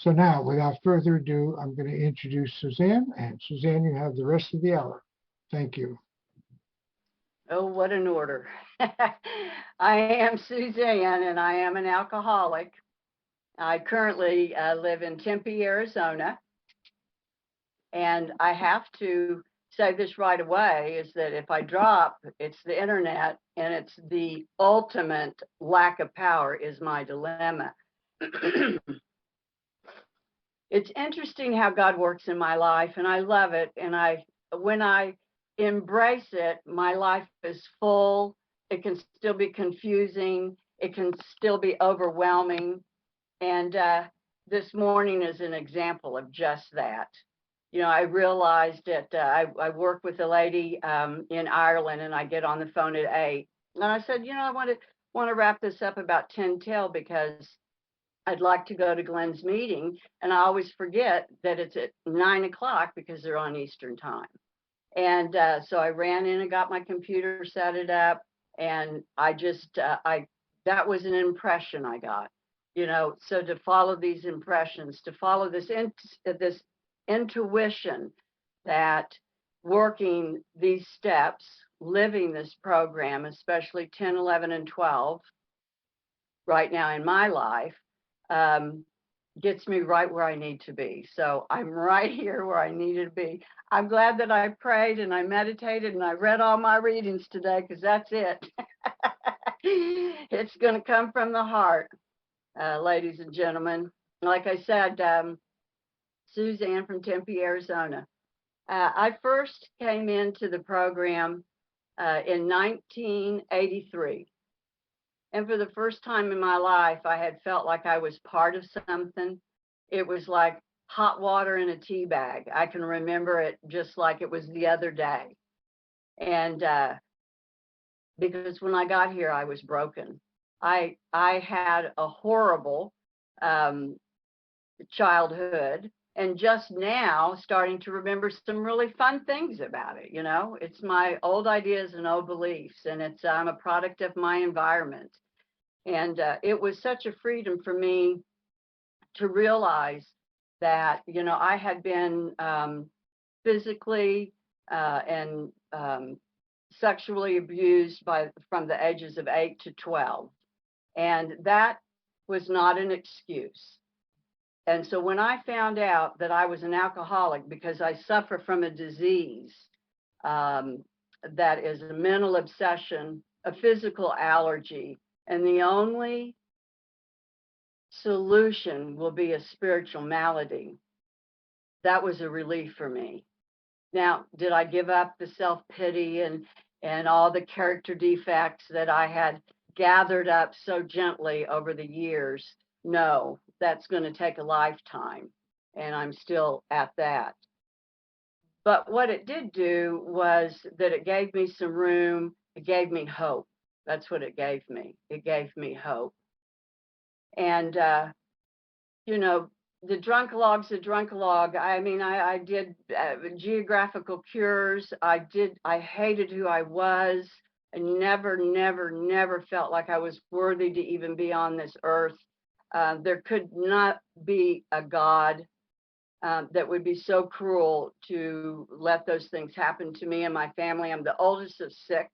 So now, without further ado, I'm going to introduce Suzanne. And Suzanne, you have the rest of the hour. Thank you. Oh, what an order. I am Suzanne, and I am an alcoholic. I currently live in Tempe, Arizona. And I have to say this right away, is that if I drop, it's the internet, and it's the ultimate lack of power is my dilemma. It's interesting how God works in my life, and I love it. And when I embrace it, my life is full. It can still be confusing. It can still be overwhelming. And this morning is an example of just that. You know, I realized that I work with a lady in Ireland, and I get on the phone at 8. And I said, I want to wrap this up about 10 till, because I'd like to go to Glenn's meeting, and I always forget that it's at 9 o'clock because they're on Eastern time. And so I ran in and got my computer, set it up, and I just, that was an impression I got, so to follow these impressions, to follow this intuition that working these steps, living this program, especially 10, 11, and 12, right now in my life, gets me right where I need to be. So I'm right here where I needed to be. I'm glad that I prayed and I meditated and I read all my readings today, because that's it. It's going to come from the heart, ladies and gentlemen. Like I said, Suzanne from Tempe, Arizona. I first came into the program in 1983. And for the first time in my life, I had felt like I was part of something. It was like hot water in a tea bag. I can remember it just like it was the other day. And because when I got here, I was broken. I had a horrible childhood, and just now starting to remember some really fun things about it. It's my old ideas and old beliefs, and I'm a product of my environment. And it was such a freedom for me to realize that, I had been physically and sexually abused from the ages of 8 to 12. And that was not an excuse. And so when I found out that I was an alcoholic because I suffer from a disease that is a mental obsession, a physical allergy, and the only solution will be a spiritual malady, that was a relief for me. Now, did I give up the self-pity and all the character defects that I had gathered up so gently over the years? No, that's going to take a lifetime, and I'm still at that. But what it did do was that it gave me some room. It gave me hope. That's what it gave me. It gave me hope. And, the drunkalog's a drunkalog. I mean, I did geographical cures. I hated who I was. I never felt like I was worthy to even be on this earth. There could not be a God that would be so cruel to let those things happen to me and my family. I'm the oldest of 6.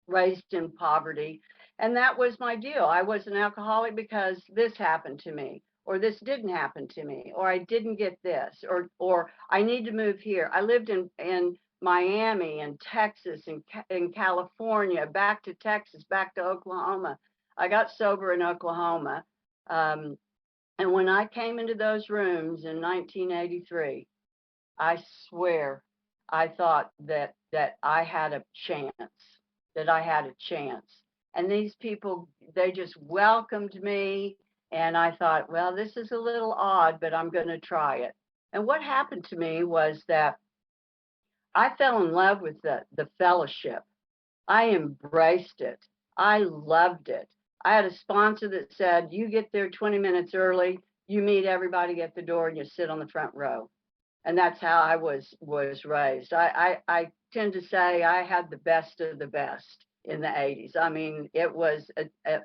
Raised in poverty. And that was my deal. I was an alcoholic because this happened to me, or this didn't happen to me, or I didn't get this, or I need to move here. I lived in Miami and Texas and in California, back to Texas, back to Oklahoma. I got sober in Oklahoma. And when I came into those rooms in 1983, I swear I thought that I had a chance. And these people, they just welcomed me. And I thought, well, this is a little odd, but I'm going to try it. And what happened to me was that I fell in love with the fellowship. I embraced it. I loved it. I had a sponsor that said, you get there 20 minutes early, you meet everybody at the door, and you sit on the front row. And that's how I was raised. I tend to say I had the best of the best in the 80s. I mean, it was a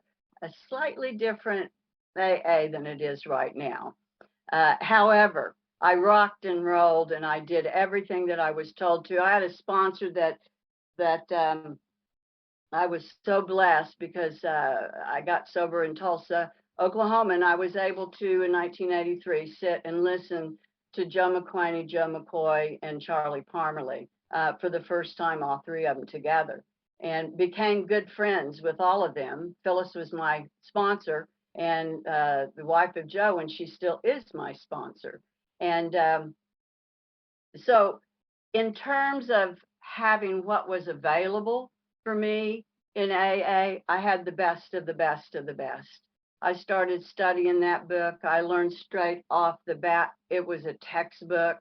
slightly different AA than it is right now. However, I rocked and rolled, and I did everything that I was told to. I had a sponsor that I was so blessed because I got sober in Tulsa, Oklahoma, and I was able to, in 1983, sit and listen to Joe McQuaney, Joe McCoy, and Charlie Parmalee for the first time, all three of them together, and became good friends with all of them. Phyllis was my sponsor, and the wife of Joe, and she still is my sponsor. And so in terms of having what was available for me in AA, I had the best of the best of the best. I started studying that book. I learned straight off the bat it was a textbook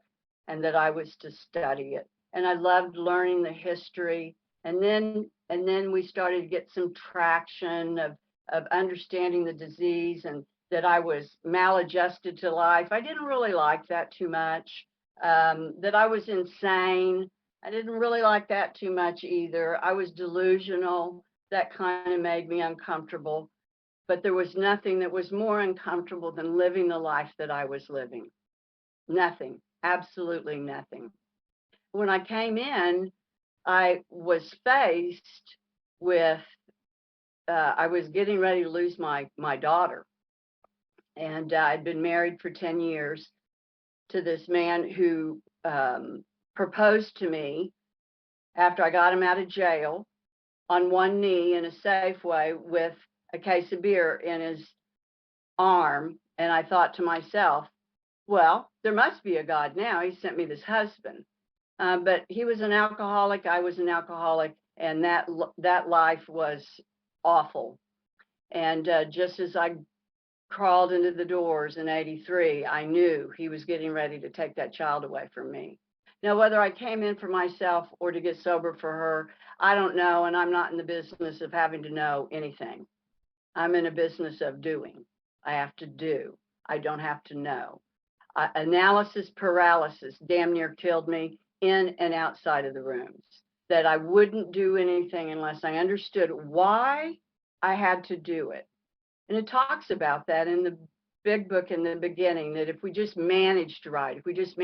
and that I was to study it. And I loved learning the history. And then we started to get some traction of understanding the disease and that I was maladjusted to life. I didn't really like that too much. That I was insane. I didn't really like that too much either. I was delusional. That kind of made me uncomfortable. But there was nothing that was more uncomfortable than living the life that I was living. Nothing, absolutely nothing. When I came in, I was faced with, I was getting ready to lose my daughter. And I'd been married for 10 years to this man who proposed to me after I got him out of jail on one knee in a Safeway with a case of beer in his arm. And I thought to myself, well, there must be a God now. He sent me this husband. But he was an alcoholic. I was an alcoholic. And that life was awful. And just as I crawled into the doors in 83, I knew he was getting ready to take that child away from me. Now, whether I came in for myself or to get sober for her, I don't know, and I'm not in the business of having to know anything. I'm in a business of doing. I have to do. I don't have to know. Analysis paralysis damn near killed me in and outside of the rooms, that I wouldn't do anything unless I understood why I had to do it. And it talks about that in the big book in the beginning, that if we just managed right, if we just,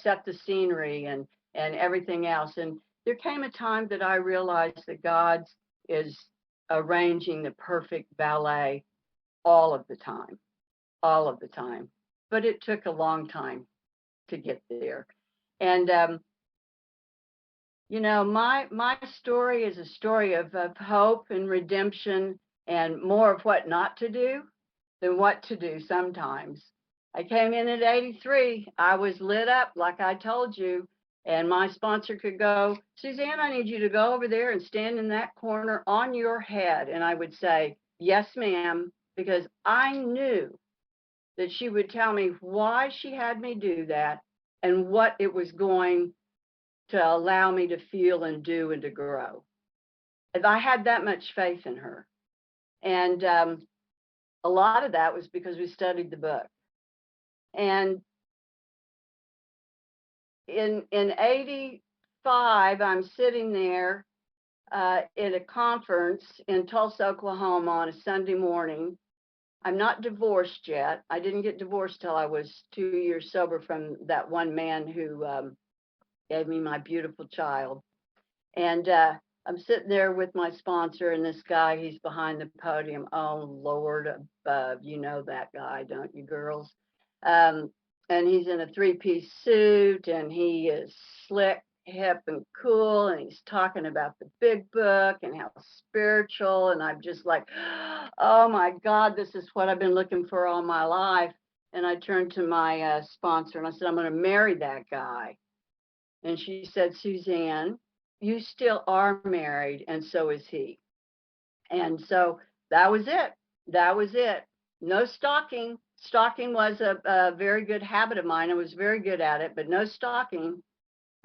set the scenery and everything else. And there came a time that I realized that God is arranging the perfect ballet all of the time. But it took a long time to get there. And, my story is a story of hope and redemption, and more of what not to do than what to do sometimes. I came in at 83. I was lit up, like I told you, and my sponsor could go, Suzanne, I need you to go over there and stand in that corner on your head. And I would say, yes, ma'am, because I knew that she would tell me why she had me do that and what it was going to allow me to feel and do and to grow. If I had that much faith in her. And a lot of that was because we studied the book. And in 85, I'm sitting there at a conference in Tulsa, Oklahoma on a Sunday morning. I'm not divorced yet. I didn't get divorced till I was 2 years sober from that one man who gave me my beautiful child. And I'm sitting there with my sponsor and this guy, he's behind the podium. Oh, Lord above, you know that guy, don't you, girls? And he's in a three-piece suit, and he is slick, hip, and cool, and he's talking about the big book and how spiritual, and I'm just like, oh, my God, this is what I've been looking for all my life. And I turned to my sponsor, and I said, I'm going to marry that guy. And she said, Suzanne, you still are married, and so is he. And so that was it. That was it. No stalking. Stalking was a very good habit of mine. I was very good at it, but no stalking.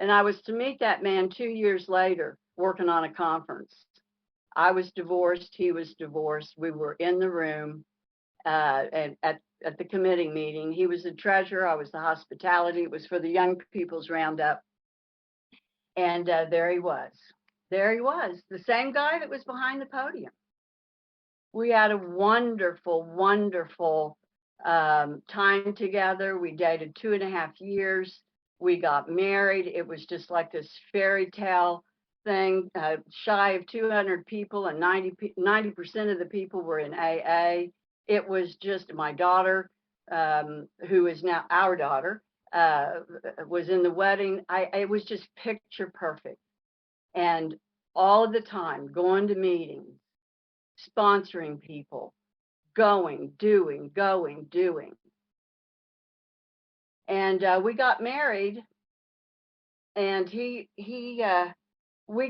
And I was to meet that man 2 years later, working on a conference. I was divorced. He was divorced. We were in the room and at the committee meeting. He was the treasurer. I was the hospitality. It was for the Young People's Roundup. And there he was. There he was, the same guy that was behind the podium. We had a wonderful, wonderful time together. We dated 2.5 years. We got married. It was just like this fairy tale thing, shy of 200 people, and 90% of the people were in AA. It was just my daughter, who is now our daughter, was in the wedding. It was just picture perfect. And all of the time, going to meetings, sponsoring people, going, doing. And we got married, and we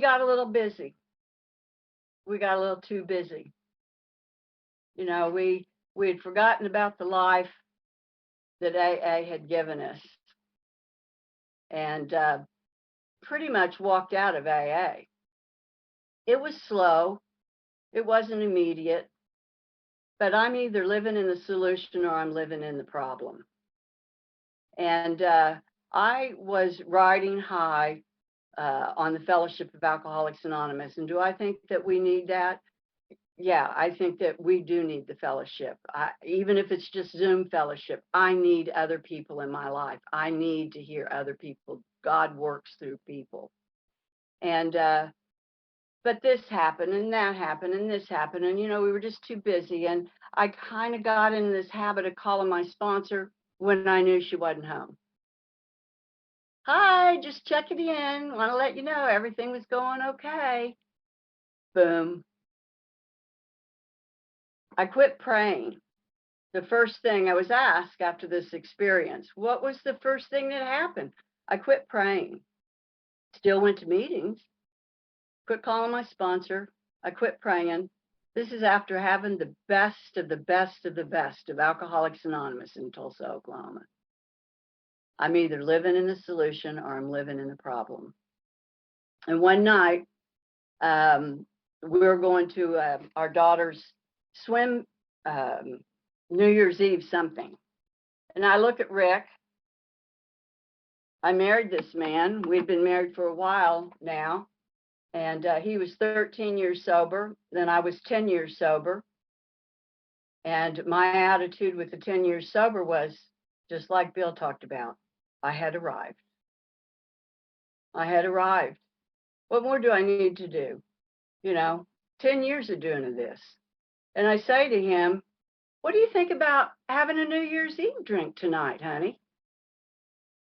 got a little busy. We got a little too busy. You know, we had forgotten about the life that AA had given us, and pretty much walked out of AA. It was slow. It wasn't immediate, but I'm either living in the solution or I'm living in the problem. And I was riding high on the Fellowship of Alcoholics Anonymous. And do I think that we need that? Yeah, I think that we do need the fellowship. Even if it's just Zoom fellowship, I need other people in my life. I need to hear other people. God works through people. And but this happened and that happened and this happened. And, you know, we were just too busy. And I kind of got in this habit of calling my sponsor when I knew she wasn't home. Hi, just checking in. Want to let you know everything was going okay. Boom. I quit praying. The first thing I was asked after this experience, what was the first thing that happened? I quit praying. Still went to meetings. Quit calling my sponsor. I quit praying. This is after having the best of the best of the best of Alcoholics Anonymous in Tulsa, Oklahoma. I'm either living in the solution or I'm living in the problem. And one night, we were going to our daughter's swim, New Year's Eve something. And I look at Rick. I married this man. We'd been married for a while now. And he was 13 years sober. Then I was 10 years sober. And my attitude with the 10 years sober was just like Bill talked about. I had arrived. I had arrived. What more do I need to do? You know, 10 years of doing this. And I say to him, what do you think about having a New Year's Eve drink tonight, honey?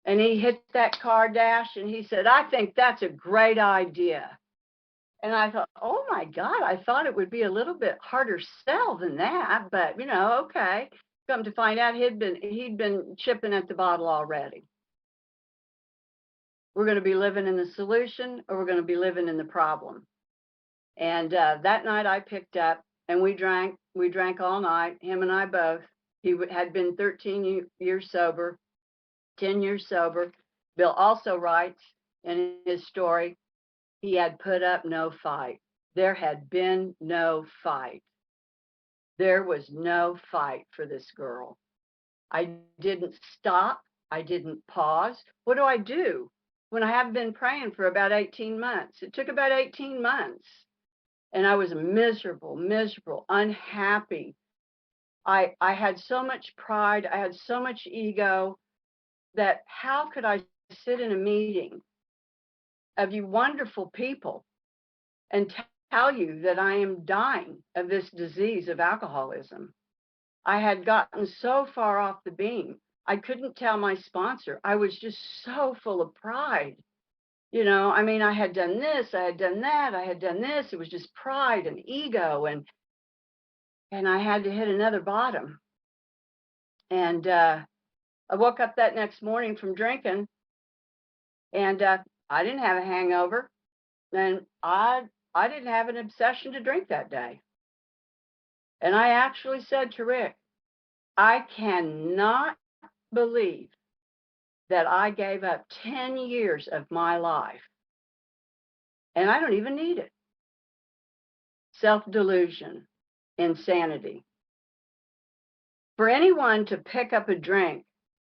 And he hit that car dash and he said, I think that's a great idea. And I thought, oh my God, I thought it would be a little bit harder sell than that, but you know, okay. Come to find out he'd been chipping at the bottle already. We're going to be living in the solution or we're going to be living in the problem. And that night I picked up and we drank all night, him and I both. He had been 13 years sober, 10 years sober. Bill also writes in his story, he had put up no fight. There had been no fight. There was no fight for this girl. I didn't stop. I didn't pause. What do I do when I have been praying for about 18 months? It took about 18 months. And I was miserable, unhappy. I had so much pride. I had so much ego that how could I sit in a meeting of you wonderful people and tell you that I am dying of this disease of alcoholism? I had gotten so far off the beam. I couldn't tell my sponsor. I was just so full of pride. You know, I mean, I had done this, I had done that, I had done this. It was just pride and ego, and I had to hit another bottom. And I woke up that next morning from drinking, and I didn't have a hangover, and I didn't have an obsession to drink that day. And I actually said to Rick, I cannot believe that I gave up 10 years of my life, and I don't even need it. Self-delusion, insanity. For anyone to pick up a drink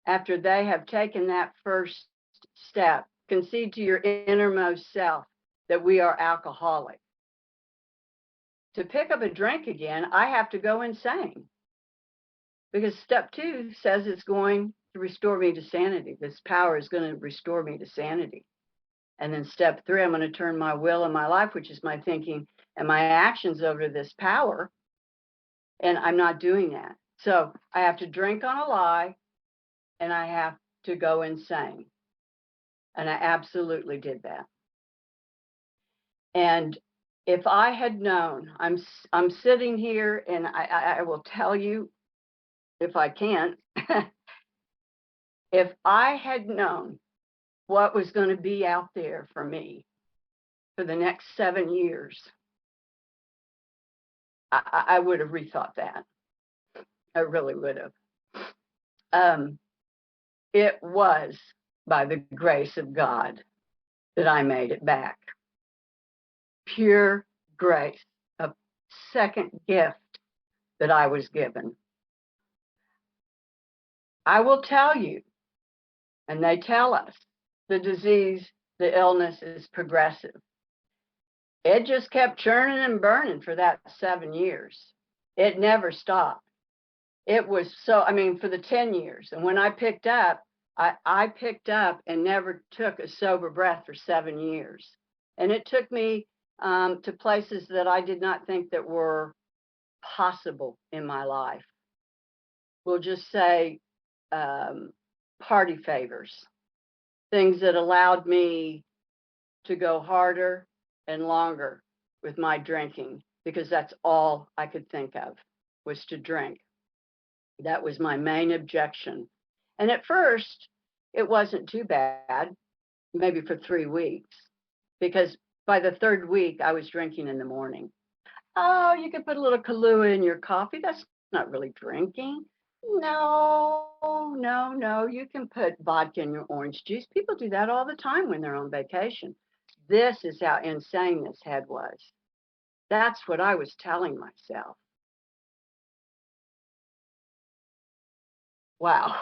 after they have taken that first step, concede to your innermost self that we are alcoholic. To pick up a drink again, I have to go insane. because step 2 says it's going to restore me to sanity. This power is going to restore me to sanity. And then step 3, I'm going to turn my will and my life, which is my thinking and my actions, over to this power. And I'm not doing that. So I have to drink on a lie, and I have to go insane. And I absolutely did that. And if I had known, I'm sitting here, and I will tell you, if I can, if I had known what was going to be out there for me for the next 7 years, I would have rethought that. I really would have. It was by the grace of God that I made it back. Pure grace, a second gift that I was given. I will tell you, and they tell us, the disease, the illness is progressive. It just kept churning and burning for that 7 years. It never stopped. It was so, I mean, for the 10 years. And when I picked up, I picked up and never took a sober breath for 7 years. And it took me to places that I did not think that were possible in my life. We'll just say party favors, things that allowed me to go harder and longer with my drinking, because that's all I could think of was to drink. That was my main objection. And at first, it wasn't too bad, maybe for 3 weeks, because by the 3rd week, I was drinking in the morning. Oh, you could put a little Kahlua in your coffee. That's not really drinking. No, no, no. You can put vodka in your orange juice. People do that all the time when they're on vacation. This is how insane this head was. That's what I was telling myself. Wow.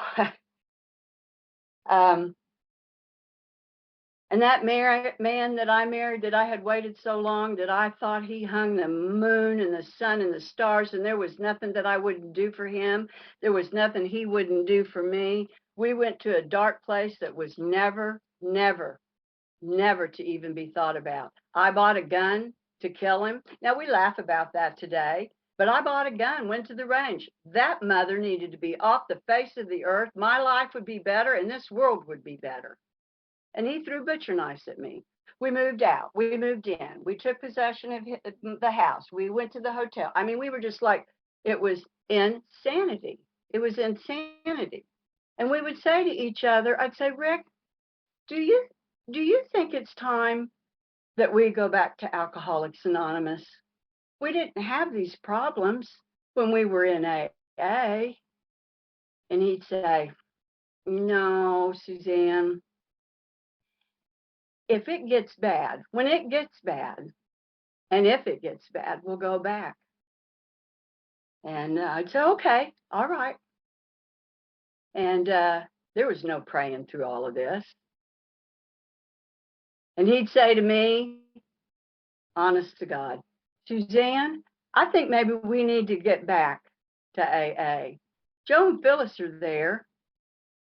And that man that I married, that I had waited so long, that I thought he hung the moon and the sun and the stars, and there was nothing that I wouldn't do for him. There was nothing he wouldn't do for me. We went to a dark place that was never, never, never to even be thought about. I bought a gun to kill him. Now, we laugh about that today, but I bought a gun, went to the range. That mother needed to be off the face of the earth. My life would be better, and this world would be better. And he threw butcher knives at me. We moved out. We moved in. We took possession of the house. We went to the hotel. I mean, we were just like, it was insanity. It was insanity. And we would say to each other, I'd say, Rick, do you think it's time that we go back to Alcoholics Anonymous? We didn't have these problems when we were in AA. And he'd say, no, Suzanne, if it gets bad, when it gets bad, and if it gets bad, we'll go back. And I'd say, okay, all right. And there was no praying through all of this. And he'd say to me, honest to God, Suzanne, I think maybe we need to get back to AA. Joe and Phyllis are there.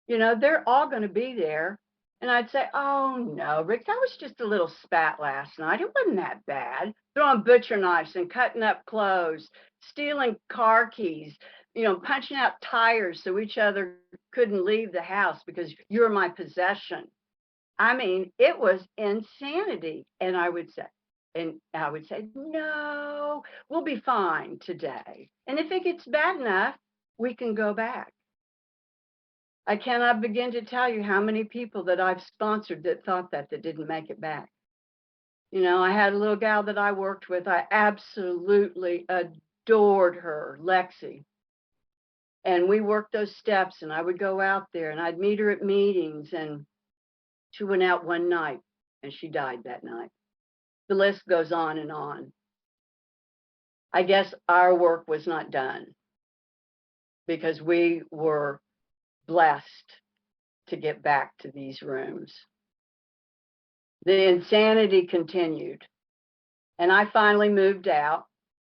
You know, they're all going to be there. And I'd say, oh, no, Rick, that was just a little spat last night. It wasn't that bad. Throwing butcher knives and cutting up clothes, stealing car keys, you know, punching out tires so each other couldn't leave the house because you're my possession. I mean, it was insanity. And I would say, no, we'll be fine today. And if it gets bad enough, we can go back. I cannot begin to tell you how many people that I've sponsored that thought that didn't make it back. You know, I had a little gal that I worked with. I absolutely adored her, Lexi. And we worked those steps, and I would go out there and I'd meet her at meetings, and she went out one night and she died that night. The list goes on and on. I guess our work was not done because we were blessed to get back to these rooms. The insanity continued. And I finally moved out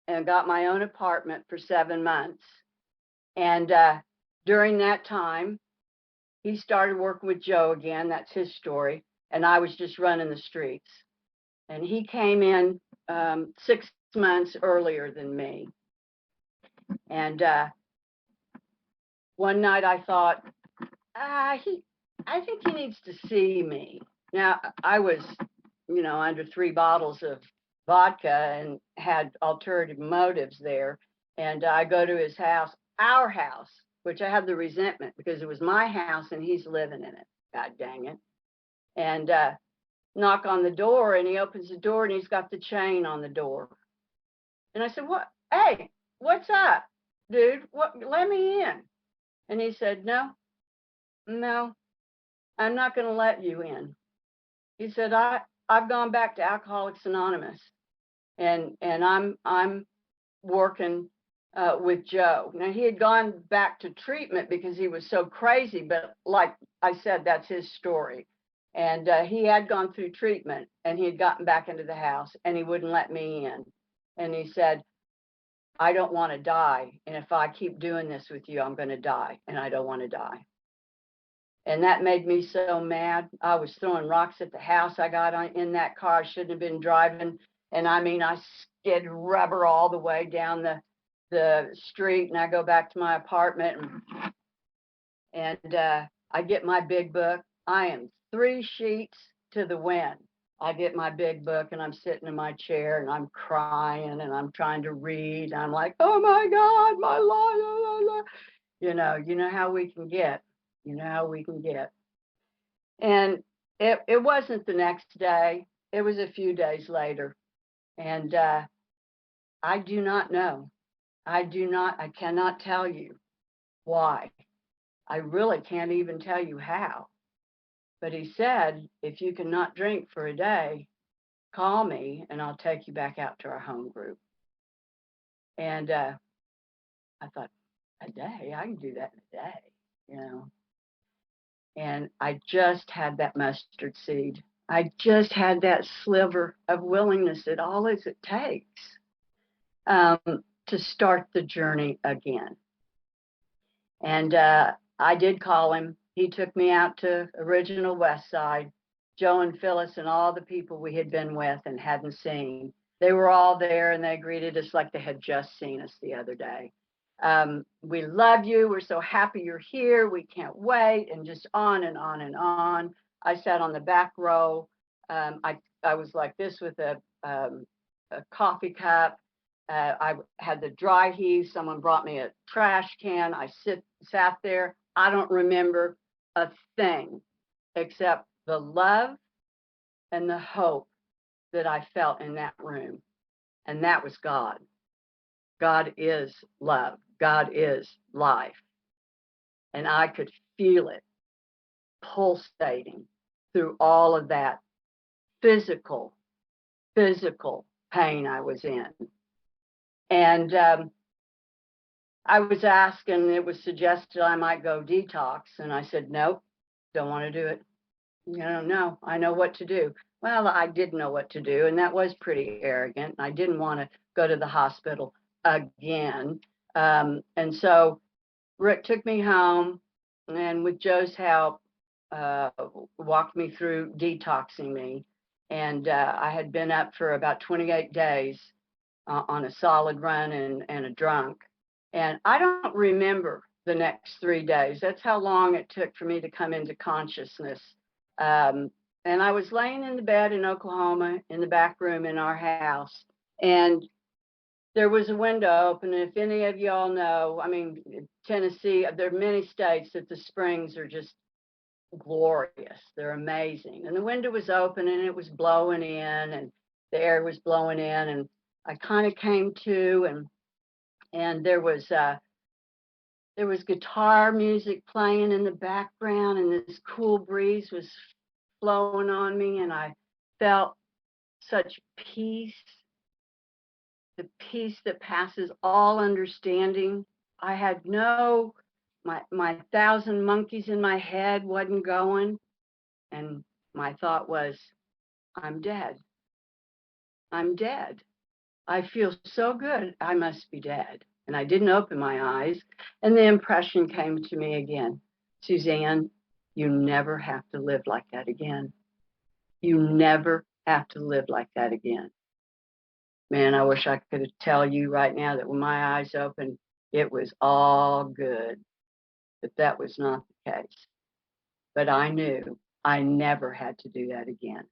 and got my own apartment for 7 months. And during that time, he started working with Joe again. That's his story. And I was just running the streets. And he came in 6 months earlier than me. And one night I thought, I think he needs to see me. Now, I was, under 3 bottles of vodka and had alternative motives there. And I go to his house, our house, which I have the resentment because it was my house and he's living in it. God dang it. And knock on the door, and he opens the door and he's got the chain on the door. And I said, "What? Hey, what's up, dude? What? Let me in." And he said, No, I'm not going to let you in. He said, I've gone back to Alcoholics Anonymous, and I'm working with Joe. Now, he had gone back to treatment because he was so crazy, but like I said, that's his story. And he had gone through treatment, and he had gotten back into the house, and he wouldn't let me in. And he said, I don't want to die, and if I keep doing this with you, I'm going to die, and I don't want to die. And that made me so mad. I was throwing rocks at the house I got in that car. I shouldn't have been driving. And I mean, I skid rubber all the way down the street, and I go back to my apartment, and I get my big book. I am 3 sheets to the wind. I get my big book, and I'm sitting in my chair, and I'm crying, and I'm trying to read. And I'm like, oh my God, my life. You know how we can get. You know how we can get. And it wasn't the next day. It was a few days later. And I do not know. I cannot tell you why. I really can't even tell you how. But he said, if you cannot drink for a day, call me and I'll take you back out to our home group. And I thought, a day? I can do that in a day, And I just had that mustard seed. I just had that sliver of willingness. It all it takes to start the journey again. And I did call him. He took me out to original West Side. Joe and Phyllis and all the people we had been with and hadn't seen. They were all there, and they greeted us like they had just seen us the other day. We love you. We're so happy you're here. We can't wait, and just on and on and on. I sat on the back row. I was like this with a coffee cup. I had the dry heave. Someone brought me a trash can. I sat there. I don't remember a thing except the love and the hope that I felt in that room. And that was God. God is love. God is life. And I could feel it pulsating through all of that physical pain I was in. And I was asked, and it was suggested I might go detox. And I said, nope, don't want to do it. No, I know what to do. Well, I did know what to do, and that was pretty arrogant. I didn't want to go to the hospital again. And so Rick took me home, and with Joe's help, walked me through detoxing me. And I had been up for about 28 days on a solid run and a drunk. And I don't remember the next 3 days. That's how long it took for me to come into consciousness. And I was laying in the bed in Oklahoma in the back room in our house. And there was a window open. And if any of y'all know, I mean, Tennessee, there are many states that the springs are just glorious. They're amazing. And the window was open and it was blowing in and the air was blowing in. And I kind of came to, and there was guitar music playing in the background, and this cool breeze was flowing on me, and I felt such peace, the peace that passes all understanding. I had my 1,000 monkeys in my head wasn't going, and my thought was, I'm dead. I'm dead. I feel so good. I must be dead. And I didn't open my eyes. And the impression came to me again. Suzanne, you never have to live like that again. You never have to live like that again. Man, I wish I could tell you right now that when my eyes opened, it was all good. But that was not the case. But I knew I never had to do that again.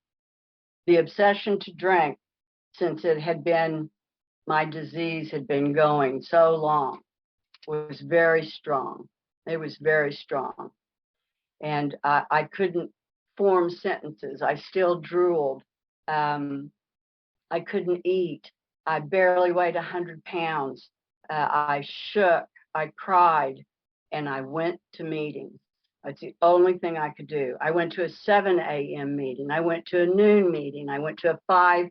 The obsession to drink, since it had been, my disease had been going so long, was very strong. It was very strong. And I couldn't form sentences. I still drooled. I couldn't eat. I barely weighed 100 pounds. I shook. I cried. And I went to meetings. That's the only thing I could do. I went to a 7 a.m. meeting. I went to a noon meeting. I went to a 5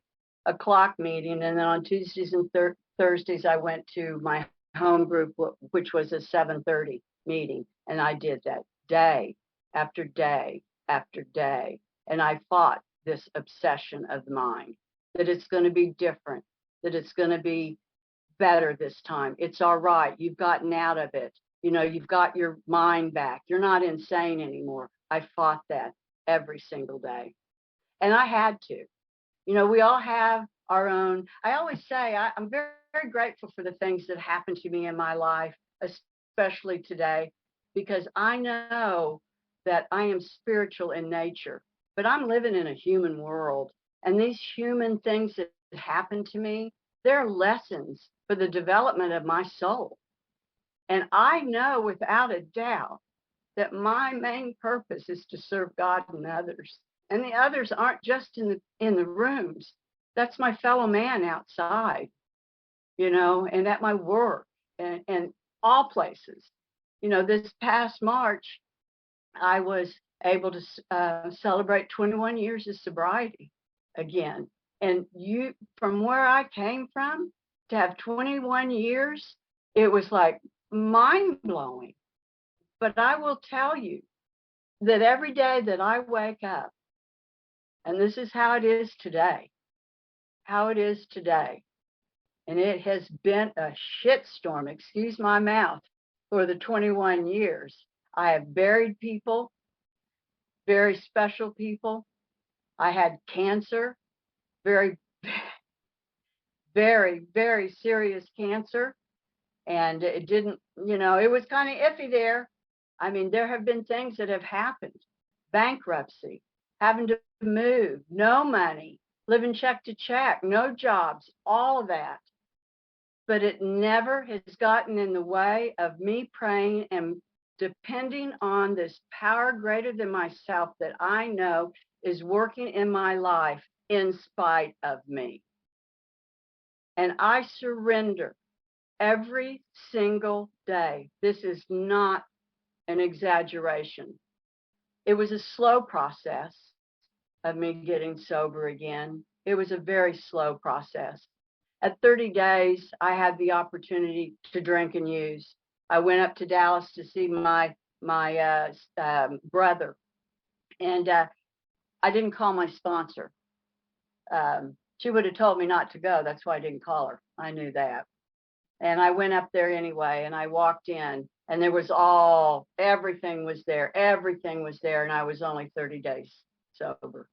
o'clock meeting. And then on Tuesdays and Thursdays, I went to my home group, which was a 7:30 meeting. And I did that day after day after day. And I fought this obsession of mine, that it's going to be different, that it's going to be better this time. It's all right. You've gotten out of it. You know, you've got your mind back. You're not insane anymore. I fought that every single day. And I had to. You know, we all have our own. I always say I'm very, very grateful for the things that happened to me in my life, especially today, because I know that I am spiritual in nature, but I'm living in a human world. And these human things that happen to me, they're lessons for the development of my soul. And I know without a doubt that my main purpose is to serve God and others. And the others aren't just in the rooms. That's my fellow man outside, you know, and at my work and all places. You know, this past March, I was able to celebrate 21 years of sobriety again. And from where I came from, to have 21 years, it was like mind blowing. But I will tell you that every day that I wake up, and this is how it is today, and it has been a shitstorm, excuse my mouth, for the 21 years. I have buried people, very special people. I had cancer, very, very, very serious cancer. And it didn't, you know, it was kind of iffy there. I mean, there have been things that have happened. Bankruptcy, having to move, no money, living check to check, no jobs, all of that. But it never has gotten in the way of me praying and depending on this power greater than myself that I know is working in my life in spite of me. And I surrender every single day. This is not an exaggeration. It was a slow process of me getting sober again. It was a very slow process. At 30 days, I had the opportunity to drink and use. I went up to Dallas to see my brother, and I didn't call my sponsor. She would have told me not to go. That's why I didn't call her. I knew that. And I went up there anyway, and I walked in, and there was everything was there. Everything was there, and I was only 30 days sober.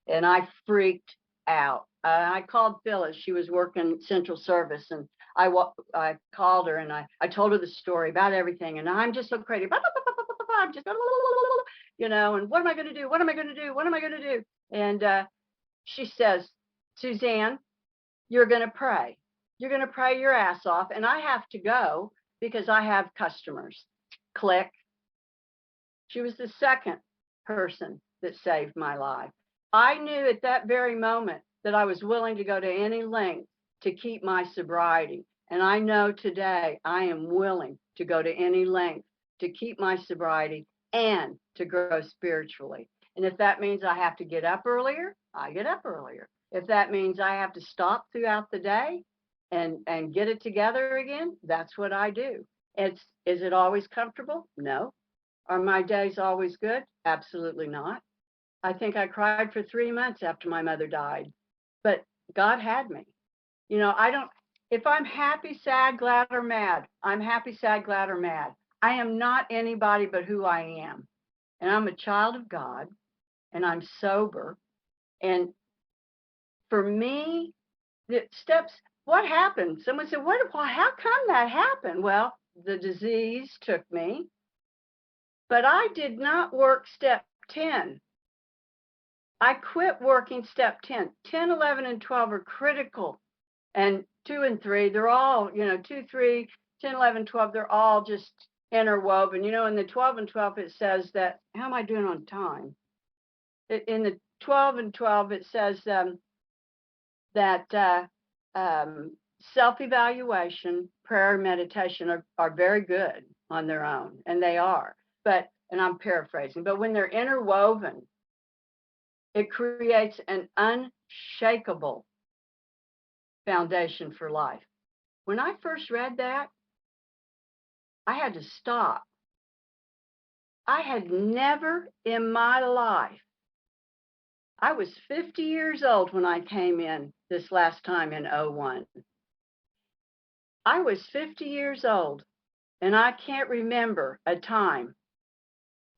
And I freaked out. I called Phyllis. She was working Central Service, and I called her, and I told her the story about everything. And I'm just so crazy. I'm just, you know, and what am I going to do? What am I going to do? What am I going to do? And she says, Suzanne, you're going to pray. You're going to pray your ass off. And I have to go because I have customers. Click. She was the second person that saved my life. I knew at that very moment that I was willing to go to any length to keep my sobriety. And I know today I am willing to go to any length to keep my sobriety and to grow spiritually. And if that means I have to get up earlier, I get up earlier. If that means I have to stop throughout the day and get it together again, that's what I do. Is it always comfortable? No. Are my days always good? Absolutely not. I think I cried for 3 months after my mother died, but God had me. You know, if I'm happy, sad, glad, or mad, I'm happy, sad, glad, or mad. I am not anybody but who I am. And I'm a child of God, and I'm sober. And for me, the steps, what happened? Someone said, how come that happened? Well, the disease took me, but I did not work step 10. I quit working step 10. 10, 11, and 12 are critical. And 2 and 3, they're all, 2, 3, 10, 11, 12, they're all just interwoven. In the 12 and 12, it says that, how am I doing on time? In the 12 and 12, it says that self-evaluation, prayer, and meditation are very good on their own, and they are. But, and I'm paraphrasing, but when they're interwoven, it creates an unshakable foundation for life. When I first read that, I had to stop. I had never in my life, I was 50 years old when I came in this last time in 01. I was 50 years old, and I can't remember a time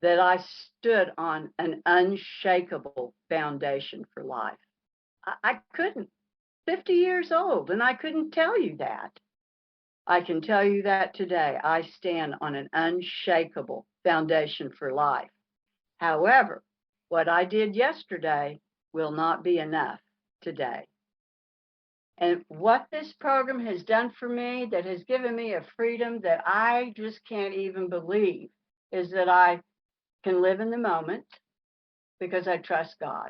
that I stood on an unshakable foundation for life. I couldn't. 50 years old, and I couldn't tell you that. I can tell you that today. I stand on an unshakable foundation for life. However, what I did yesterday will not be enough today. And what this program has done for me, that has given me a freedom that I just can't even believe, is that I can live in the moment because I trust God.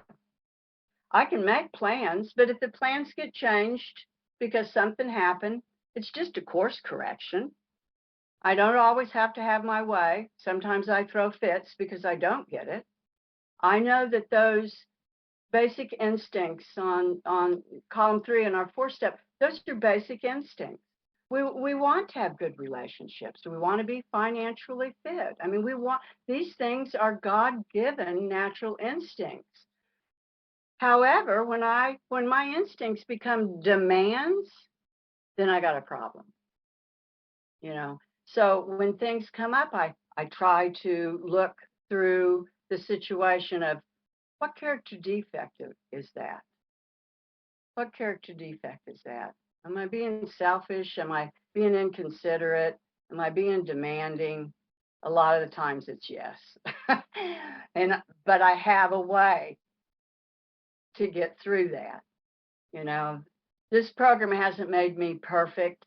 I can make plans, but if the plans get changed because something happened, it's just a course correction. I don't always have to have my way. Sometimes I throw fits because I don't get it. I know that those basic instincts on column 3 in our 4-step, those are basic instincts. We want to have good relationships. We want to be financially fit. I mean, these things are God-given natural instincts. However, when my instincts become demands, then I got a problem. So when things come up, I try to look through the situation of, what character defect is that? What character defect is that? Am I being selfish? Am I being inconsiderate? Am I being demanding? A lot of the times it's yes. But I have a way to get through that. This program hasn't made me perfect,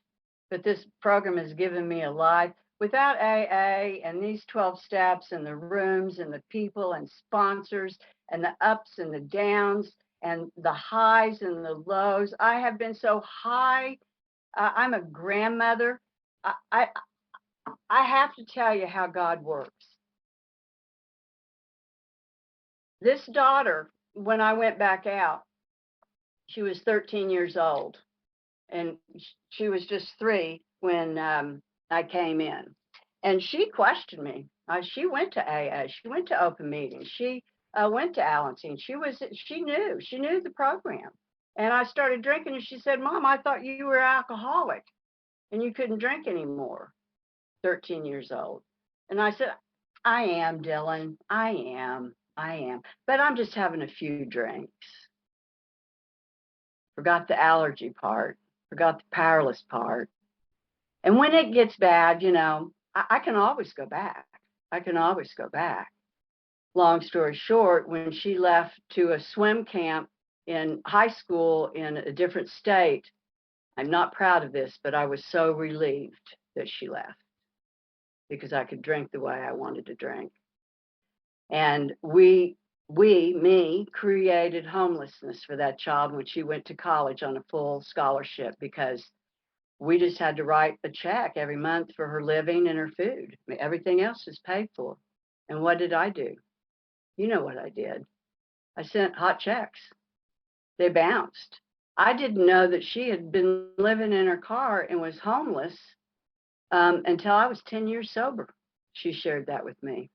but this program has given me a life. Without AA and these 12 steps and the rooms and the people and sponsors and the ups and the downs and the highs and the lows, I have been so high. I'm a grandmother. I have to tell you how God works. This daughter, when I went back out, she was 13 years old, and she was just 3 when I came in. And she questioned me. She went to AA. She went to open meetings. She went to Allenstein. She knew the program. And I started drinking, and she said, "Mom, I thought you were alcoholic and you couldn't drink anymore." 13 years old. And I said, "I am, Dylan. I am. But I'm just having a few drinks." Forgot the allergy part. Forgot the powerless part. And when it gets bad, I can always go back. I can always go back. Long story short, when she left to a swim camp in high school in a different state, I'm not proud of this, but I was so relieved that she left because I could drink the way I wanted to drink. And me, created homelessness for that child when she went to college on a full scholarship, because we just had to write a check every month for her living and her food. I mean, everything else is paid for. And what did I do? You know what I did. I sent hot checks. They bounced. I didn't know that she had been living in her car and was homeless until I was 10 years sober. She shared that with me.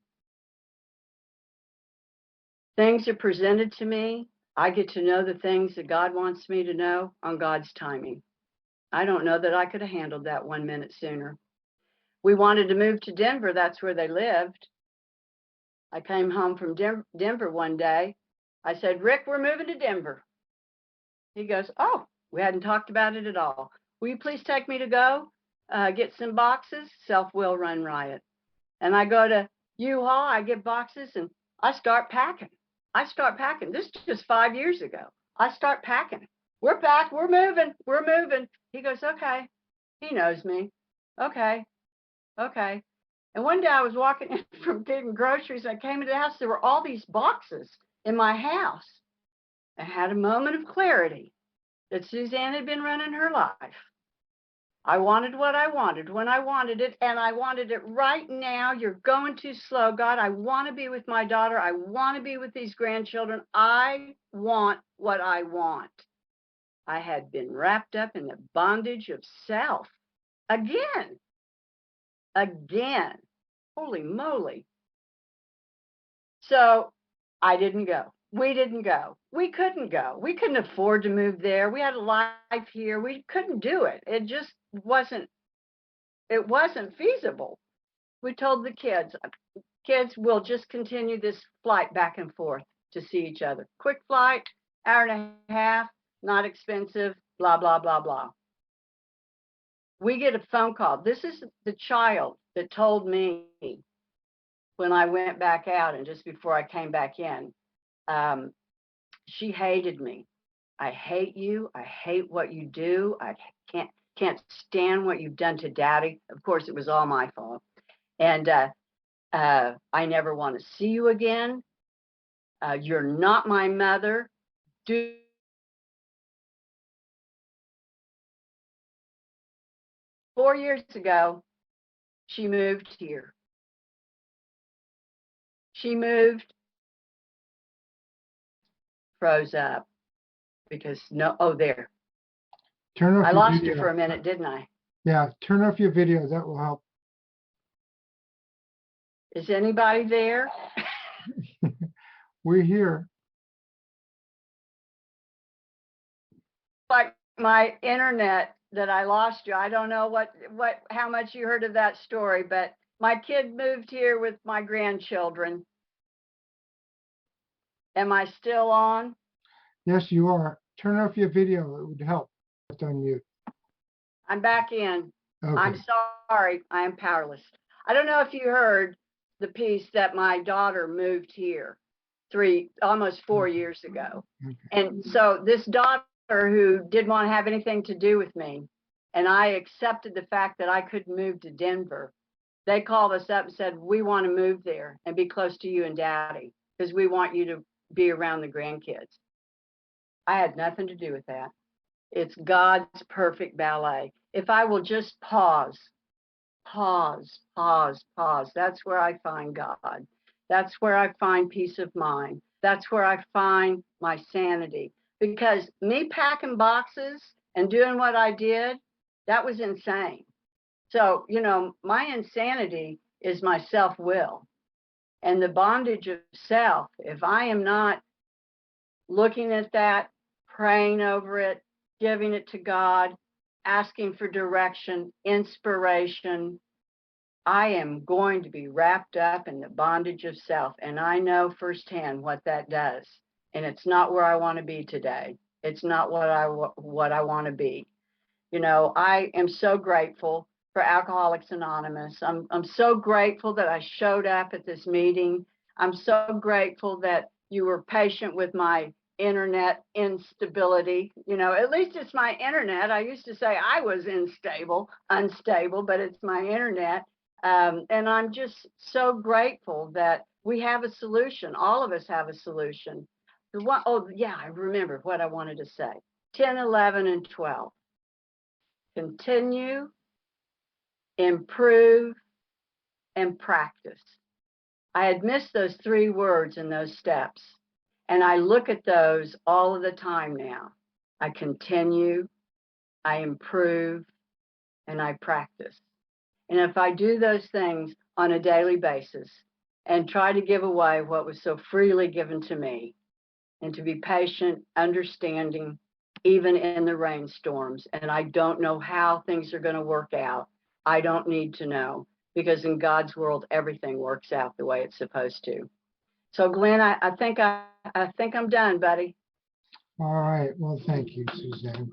Things are presented to me. I get to know the things that God wants me to know on God's timing. I don't know that I could have handled that 1 minute sooner. We wanted to move to Denver. That's where they lived. I came home from Denver one day. I said, Rick, we're moving to Denver. He goes, oh, we hadn't talked about it at all. Will you please take me to go get some boxes? Self will run riot. And I go to U-Haul, I get boxes, and I start packing. This is just 5 years ago. I start packing. We're packed. We're moving. He goes, okay. He knows me. Okay. And one day I was walking in from getting groceries. I came into the house. There were all these boxes in my house. I had a moment of clarity that Suzanne had been running her life. I wanted what I wanted when I wanted it, and I wanted it right now. You're going too slow, God. I want to be with my daughter. I want to be with these grandchildren. I want what I want. I had been wrapped up in the bondage of self again. Holy moly. So I didn't go. We didn't go. We couldn't go. We couldn't afford to move there. We had a life here. We couldn't do it. It just wasn't feasible. We told the kids, we'll just continue this flight back and forth to see each other. Quick flight, hour and a half, not expensive, blah, blah, blah, blah. We get a phone call. This is the child that told me when I went back out and just before I came back in, she hated me. I hate you. I hate what you do. I can't stand what you've done to Daddy. Of course, it was all my fault. And I never want to see you again. You're not my mother. 4 years ago, she moved here. She moved, froze up because there. Turn off I your lost video. her for a minute, didn't I? Yeah, turn off your video. That will help. Is anybody there? We're here. Like my internet that I lost you. I don't know how much you heard of that story, but my kid moved here with my grandchildren. Am I still on? Yes, you are. Turn off your video. It would help. It's on mute. I'm back in. Okay. I'm sorry. I am powerless. I don't know if you heard the piece that my daughter moved here almost 4 years ago. Okay. And so this daughter who didn't want to have anything to do with me, and I accepted the fact that I couldn't move to Denver, they called us up and said, we want to move there and be close to you and Daddy because we want you to be around the grandkids. I had nothing to do with that. It's God's perfect ballet. If I will just pause. That's where I find God. That's where I find peace of mind. That's where I find my sanity. Because me packing boxes and doing what I did, that was insane. So, my insanity is my self-will. And the bondage of self, if I am not looking at that, praying over it, giving it to God, asking for direction, inspiration, I am going to be wrapped up in the bondage of self. And I know firsthand what that does. And it's not where I want to be today. It's not what I want to be. I am so grateful for Alcoholics Anonymous. I'm so grateful that I showed up at this meeting. I'm so grateful that you were patient with my internet instability. At least it's my internet. I used to say I was unstable, but it's my internet. And I'm just so grateful that we have a solution. All of us have a solution. I remember what I wanted to say. 10, 11, and 12. Continue, improve, and practice. I had missed those 3 words in those steps. And I look at those all of the time now. I continue, I improve, and I practice. And if I do those things on a daily basis and try to give away what was so freely given to me, and to be patient, understanding, even in the rainstorms. And I don't know how things are going to work out. I don't need to know, because in God's world, everything works out the way it's supposed to. So Glenn, I think I'm done, buddy. All right. Well, thank you, Suzanne.